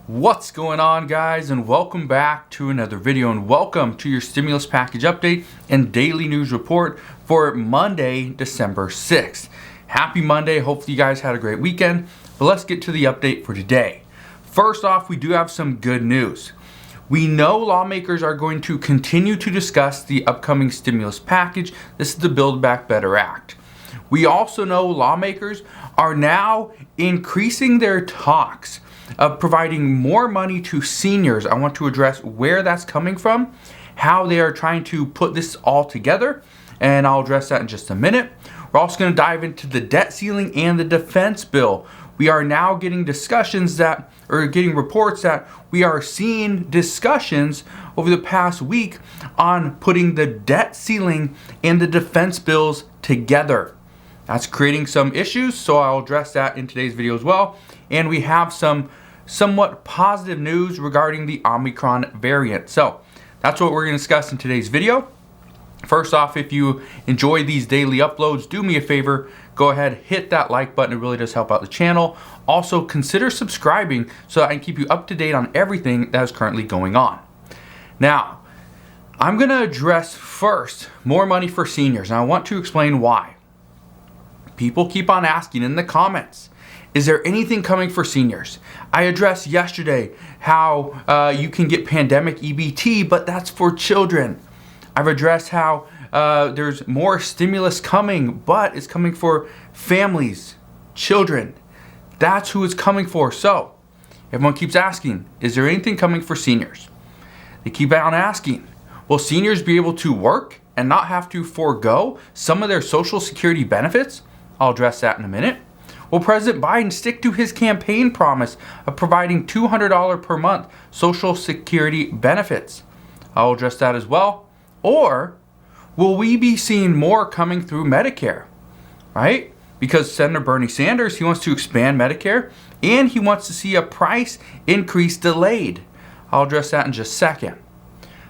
What's going on, guys, and welcome back to another video, and welcome to your stimulus package update and daily news report for Monday, December 6th. Happy Monday. Hopefully you guys had a great weekend, but let's get to the update for today. First off, we do have some good news. We know lawmakers are going to continue to discuss the upcoming stimulus package. This is the Build Back Better Act. We also know lawmakers are now increasing their talks of providing more money to seniors. I want to address where that's coming from, how they are trying to put this all together, and I'll address that in just a minute. We're also going to dive into the debt ceiling and the defense bill. We are now getting reports that we are seeing discussions over the past week on putting the debt ceiling and the defense bills together. That's creating some issues, so I'll address that in today's video as well. And we have some somewhat positive news regarding the Omicron variant. So that's what we're going to discuss in today's video. First off, if you enjoy these daily uploads, do me a favor, go ahead, hit that like button. It really does help out the channel. Also, consider subscribing so that I can keep you up to date on everything that is currently going on. Now, I'm going to address first more money for seniors, and I want to explain why. People keep on asking in the comments, is there anything coming for seniors? I addressed yesterday how you can get pandemic EBT, but that's for children. I've addressed how there's more stimulus coming, but it's coming for families, children. That's who it's coming for. So everyone keeps asking, is there anything coming for seniors? They keep on asking, will seniors be able to work and not have to forego some of their Social Security benefits? I'll address that in a minute. Will President Biden stick to his campaign promise of providing $200 per month Social Security benefits? I'll address that as well. Or will we be seeing more coming through Medicare, right? Because Senator Bernie Sanders, he wants to expand Medicare and he wants to see a price increase delayed. I'll address that in just a second.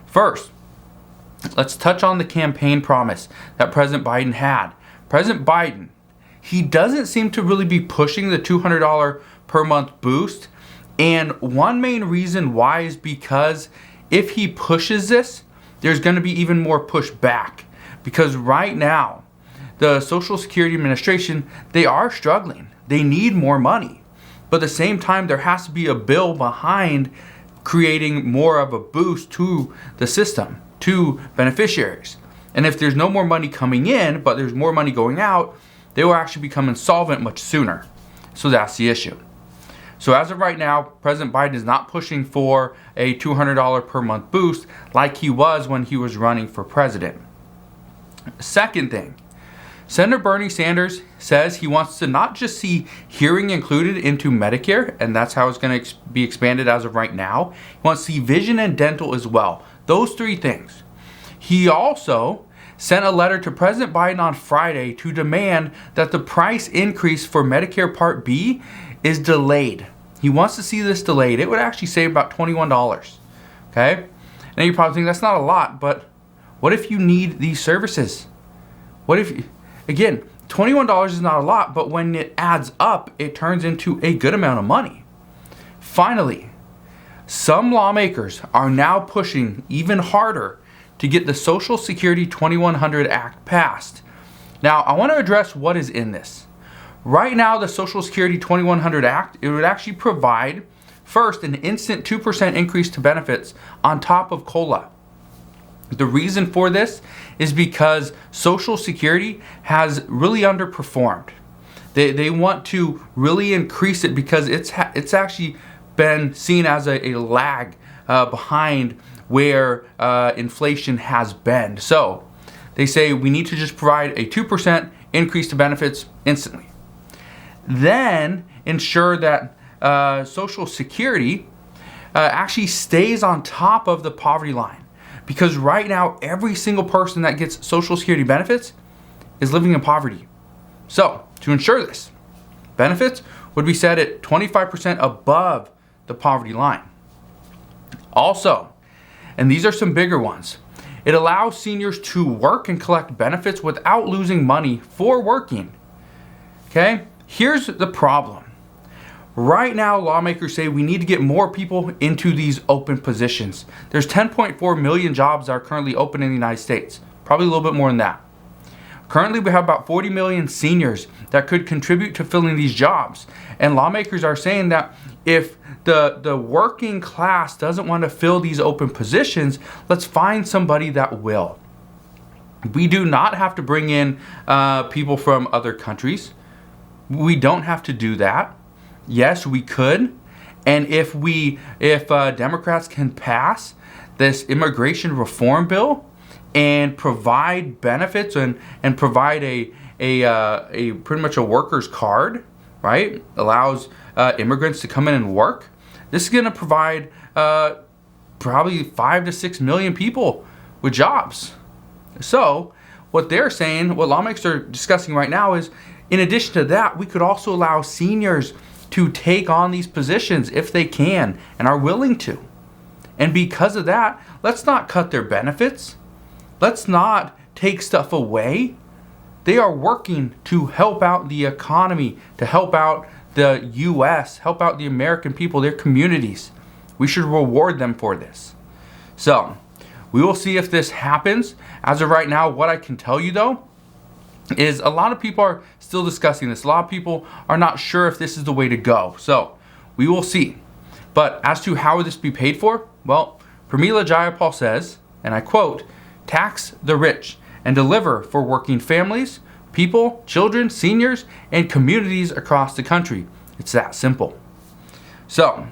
First, let's touch on the campaign promise that President Biden had. President Biden, he doesn't seem to really be pushing the $200 per month boost. And one main reason why is because if he pushes this, there's going to be even more pushback. Because right now, the Social Security Administration, they are struggling. They need more money. But at the same time, there has to be a bill behind creating more of a boost to the system, to beneficiaries. And if there's no more money coming in, but there's more money going out, they will actually become insolvent much sooner. So that's the issue. So as of right now, President Biden is not pushing for a $200 per month boost like he was when he was running for president. Second thing, Senator Bernie Sanders says he wants to not just see hearing included into Medicare, and that's how it's going to be expanded as of right now. He wants to see vision and dental as well. Those three things. He also sent a letter to President Biden on Friday to demand that the price increase for Medicare Part B is delayed. He wants to see this delayed. It would actually save about $21. Okay? Now you're probably thinking that's not a lot, but what if you need these services? What if, again, $21 is not a lot, but when it adds up, it turns into a good amount of money. Finally, some lawmakers are now pushing even harder to get the Social Security 2100 Act passed. Now, I want to address what is in this. Right now, the Social Security 2100 Act, it would actually provide, first, an instant 2% increase to benefits on top of COLA. The reason for this is because Social Security has really underperformed. They want to really increase it because it's actually been seen as a lag behind where inflation has been. So they say we need to just provide a 2% increase to benefits instantly. Then ensure that Social Security actually stays on top of the poverty line. Because right now, every single person that gets Social Security benefits is living in poverty. So to ensure this, benefits would be set at 25% above the poverty line. Also, and these are some bigger ones, it allows seniors to work and collect benefits without losing money for working. Okay? Here's the problem. Right now, lawmakers say we need to get more people into these open positions. There's 10.4 million jobs that are currently open in the United States, probably a little bit more than that. Currently, we have about 40 million seniors that could contribute to filling these jobs. And lawmakers are saying that if the working class doesn't want to fill these open positions, let's find somebody that will. We do not have to bring in people from other countries. We don't have to do that. Yes, we could. And if Democrats can pass this immigration reform bill and provide benefits and provide a pretty much a worker's card, right? Allows immigrants to come in and work. This is going to provide probably 5 to 6 million people with jobs. So what they're saying, what lawmakers are discussing right now is, in addition to that, we could also allow seniors to take on these positions if they can and are willing to. And because of that, let's not cut their benefits. Let's not take stuff away. They are working to help out the economy, to help out the U.S., help out the American people, their communities. We should reward them for this. So, we will see if this happens. As of right now, what I can tell you though, is a lot of people are still discussing this. A lot of people are not sure if this is the way to go. So, we will see. But as to how would this be paid for? Well, Pramila Jayapal says, and I quote, "Tax the rich and deliver for working families, people, children, seniors, and communities across the country." It's that simple. So,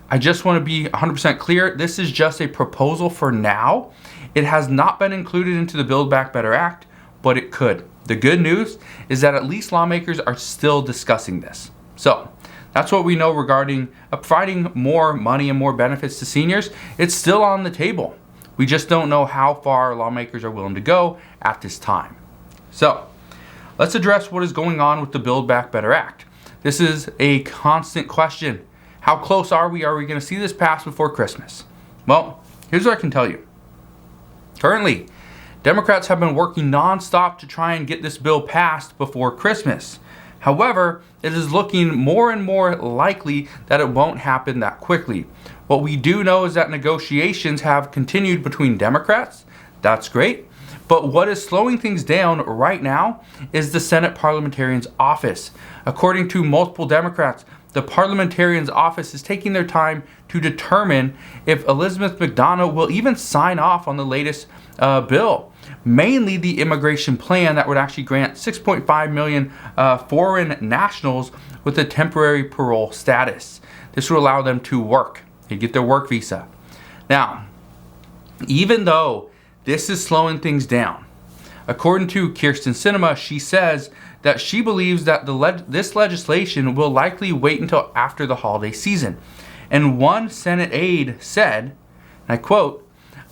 I just want to be 100% clear. This is just a proposal for now. It has not been included into the Build Back Better Act, but it could. The good news is that at least lawmakers are still discussing this. So, that's what we know regarding providing more money and more benefits to seniors. It's still on the table. We just don't know how far lawmakers are willing to go at this time. So, let's address what is going on with the Build Back Better Act. This is a constant question. How close are we? Are we going to see this pass before Christmas? Well, here's what I can tell you. Currently, Democrats have been working nonstop to try and get this bill passed before Christmas. However, it is looking more and more likely that it won't happen that quickly. What we do know is that negotiations have continued between Democrats. That's great. But what is slowing things down right now is the Senate Parliamentarian's Office. According to multiple Democrats, the Parliamentarian's Office is taking their time to determine if Elizabeth McDonough will even sign off on the latest bill. Mainly the immigration plan that would actually grant 6.5 million foreign nationals with a temporary parole status. This would allow them to work. They get their work visa. Now, even though this is slowing things down, according to Kirsten Sinema, she says that she believes that this legislation will likely wait until after the holiday season. And one Senate aide said, and I quote,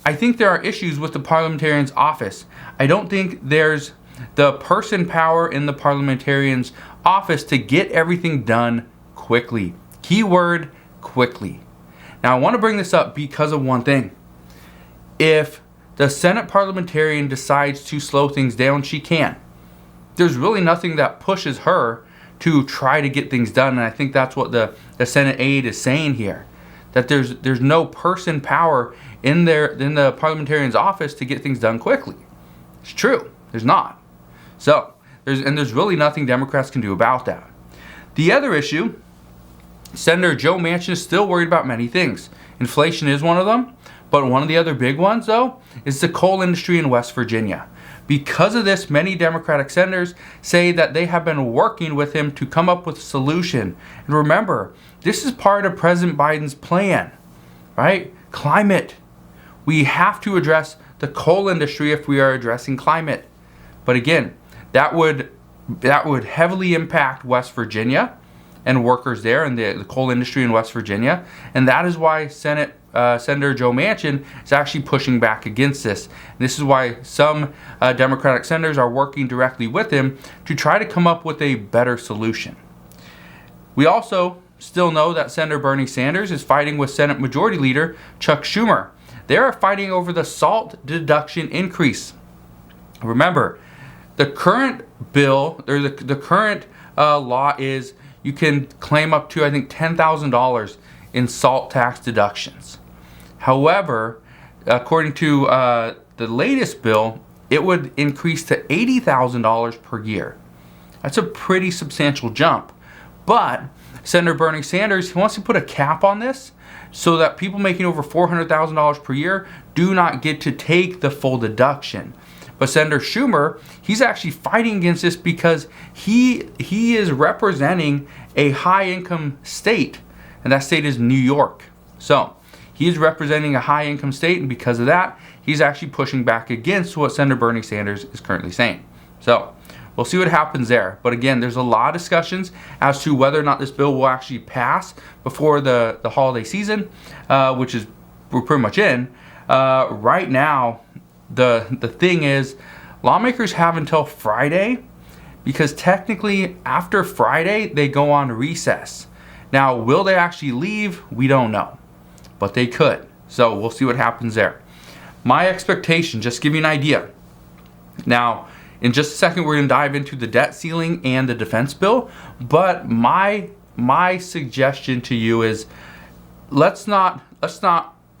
"I think there are issues with the parliamentarian's office. I don't think there's the person power in the parliamentarian's office to get everything done quickly." Keyword, quickly. Now I want to bring this up because of one thing. If the Senate parliamentarian decides to slow things down, she can. There's really nothing that pushes her to try to get things done, and I think that's what the Senate aide is saying here. That there's no person power in the parliamentarian's office to get things done quickly. It's true. There's not. So, there's really nothing Democrats can do about that. The other issue, Senator Joe Manchin is still worried about many things. Inflation is one of them, but one of the other big ones, though, is the coal industry in West Virginia. Because of this, many Democratic senators say that they have been working with him to come up with a solution. And remember, this is part of President Biden's plan, right? Climate. We have to address the coal industry if we are addressing climate. But again, that would heavily impact West Virginia and workers there in the coal industry in West Virginia. And that is why Senator Joe Manchin is actually pushing back against this. And this is why some Democratic senators are working directly with him to try to come up with a better solution. We also still know that Senator Bernie Sanders is fighting with Senate Majority Leader Chuck Schumer. They are fighting over the SALT deduction increase. Remember, the current bill, or the current law is you can claim up to, I think, $10,000 in SALT tax deductions. However, according to the latest bill, it would increase to $80,000 per year. That's a pretty substantial jump. But Senator Bernie Sanders, he wants to put a cap on this so that people making over $400,000 per year do not get to take the full deduction. But Senator Schumer, he's actually fighting against this because he is representing a high-income state, and that state is New York. So he is representing a high-income state, and because of that, he's actually pushing back against what Senator Bernie Sanders is currently saying. So we'll see what happens there. But again, there's a lot of discussions as to whether or not this bill will actually pass before the holiday season, which is we're pretty much in. Right now, the thing is, lawmakers have until Friday, because technically after Friday they go on recess. Now, will they actually leave? We don't know, but they could. So we'll see what happens there. My expectation, just to give you an idea. Now, in just a second, we're going to dive into the debt ceiling and the defense bill. But my suggestion to you is, let's not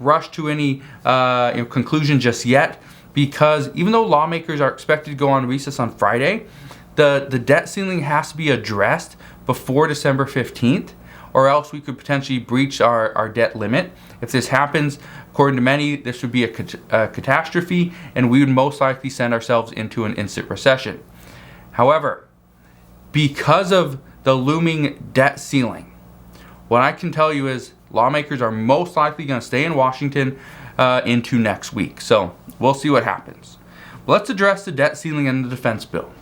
rush to any conclusion just yet, because even though lawmakers are expected to go on recess on Friday, the debt ceiling has to be addressed before December 15th, or else we could potentially breach our debt limit. If this happens, according to many, this would be a catastrophe, and we would most likely send ourselves into an instant recession. However, because of the looming debt ceiling, what I can tell you is lawmakers are most likely going to stay in Washington into next week. So we'll see what happens. Let's address the debt ceiling and the defense bill.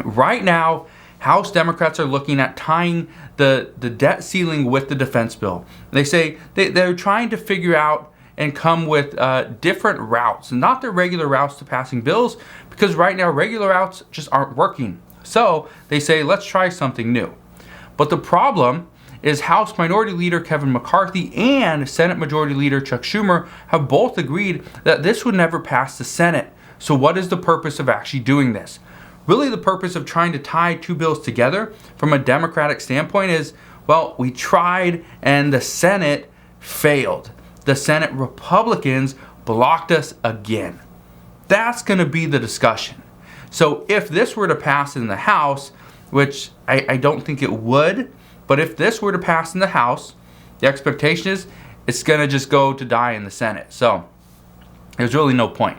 Right now, House Democrats are looking at tying the debt ceiling with the defense bill. They say they're trying to figure out and come with different routes, not the regular routes to passing bills, because right now regular routes just aren't working. So they say, let's try something new. But the problem is House Minority Leader Kevin McCarthy and Senate Majority Leader Chuck Schumer have both agreed that this would never pass the Senate. So what is the purpose of actually doing this? Really, the purpose of trying to tie two bills together from a Democratic standpoint is, well, we tried and the Senate failed. The Senate Republicans blocked us again. That's going to be the discussion. So if this were to pass in the House, which I don't think it would, but if this were to pass in the House, the expectation is it's going to just go to die in the Senate. So there's really no point.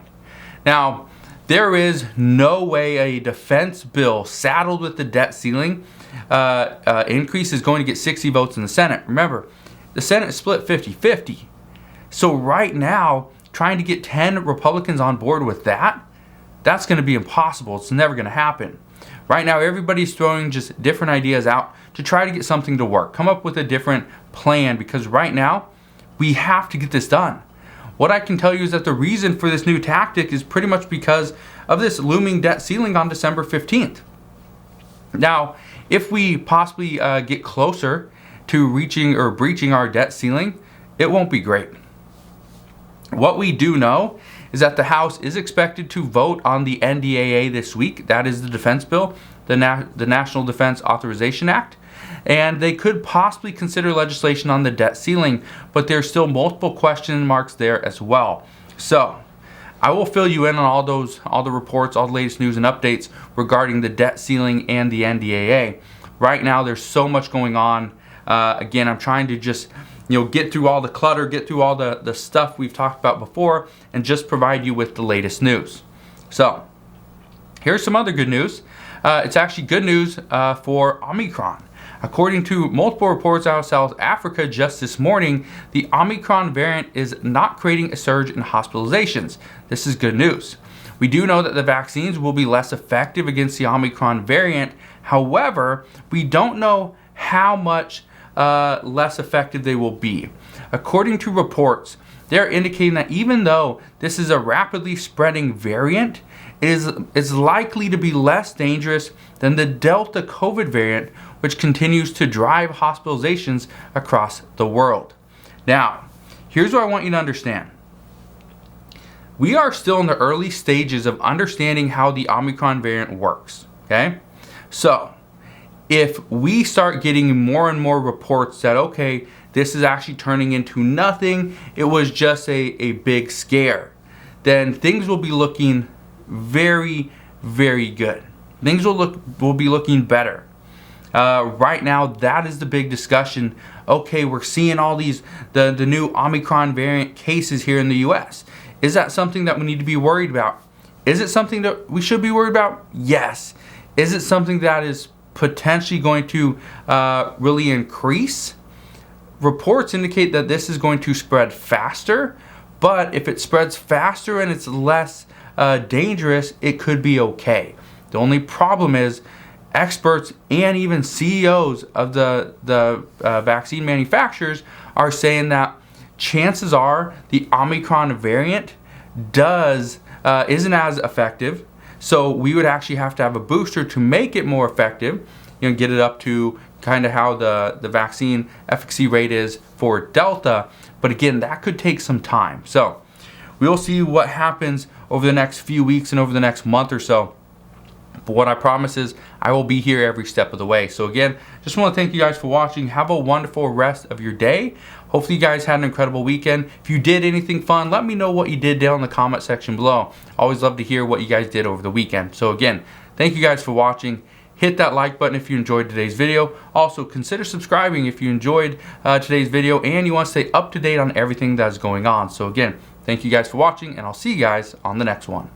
Now, there is no way a defense bill saddled with the debt ceiling increase is going to get 60 votes in the Senate. Remember, the Senate is split 50-50. So right now, trying to get 10 Republicans on board with that's going to be impossible. It's never going to happen. Right now, everybody's throwing just different ideas out to try to get something to work. Come up with a different plan, because right now, we have to get this done. What I can tell you is that the reason for this new tactic is pretty much because of this looming debt ceiling on December 15th. Now, if we possibly get closer to reaching or breaching our debt ceiling, it won't be great. What we do know is that the House is expected to vote on the NDAA this week. That is the defense bill, the National Defense Authorization Act. And they could possibly consider legislation on the debt ceiling, but there's still multiple question marks there as well. So I will fill you in on all the reports, all the latest news and updates regarding the debt ceiling and the NDAA. Right now, there's so much going on. Again, I'm trying to just get through all the clutter, get through all the stuff we've talked about before, and just provide you with the latest news. So here's some other good news. It's actually good news for Omicron. According to multiple reports out of South Africa just this morning, the Omicron variant is not creating a surge in hospitalizations. This is good news. We do know that the vaccines will be less effective against the Omicron variant. However, we don't know how much less effective they will be. According to reports, they're indicating that even though this is a rapidly spreading variant, it is likely to be less dangerous than the Delta COVID variant, which continues to drive hospitalizations across the world. Now, here's what I want you to understand. We are still in the early stages of understanding how the Omicron variant works, okay? So, if we start getting more and more reports that, okay, this is actually turning into nothing, it was just a big scare, then things will be looking very, very good. Things will be looking better. Right now, that is the big discussion. Okay, we're seeing all these, the new Omicron variant cases here in the US. Is that something that we need to be worried about? Is it something that we should be worried about? Yes. Is it something that is potentially going to really increase? Reports indicate that this is going to spread faster, but if it spreads faster and it's less dangerous, it could be okay. The only problem is experts and even CEOs of the vaccine manufacturers are saying that chances are the Omicron variant isn't as effective. So we would actually have to have a booster to make it more effective, get it up to kind of how the vaccine efficacy rate is for Delta. But again, that could take some time. So we'll see what happens over the next few weeks and over the next month or so. But what I promise is I will be here every step of the way. So again, just want to thank you guys for watching. Have a wonderful rest of your day. Hopefully you guys had an incredible weekend. If you did anything fun, let me know what you did down in the comment section below. Always love to hear what you guys did over the weekend. So again, thank you guys for watching. Hit that like button if you enjoyed today's video. Also, consider subscribing if you enjoyed today's video and you want to stay up to date on everything that's going on. So again, thank you guys for watching, and I'll see you guys on the next one.